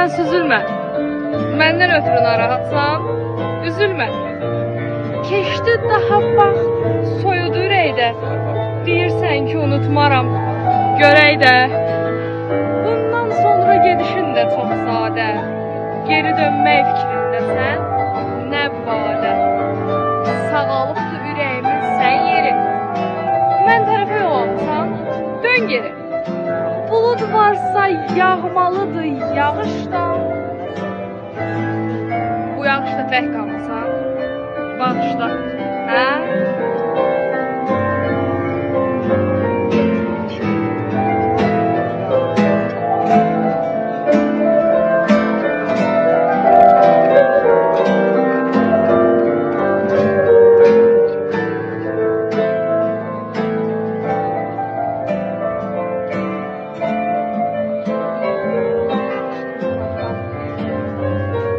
Sən süzülmə. Məndən ötürü narahatsan, üzülmə. Keçdi daha bax, soyudu ürəkdə. Deyirsən ki, unutmaram, görək də. Bundan sonra gedişin də çox sadə. Geri dönmək fikrindəsən, nə badə. Sağalıbdır ürəyimin sən yeri. Mən tərəfə yol almışsan, dön geri. Bulud varsa yağmalıdır yağışdan. Bu yağışda tək qalmasan, bağışla, hə?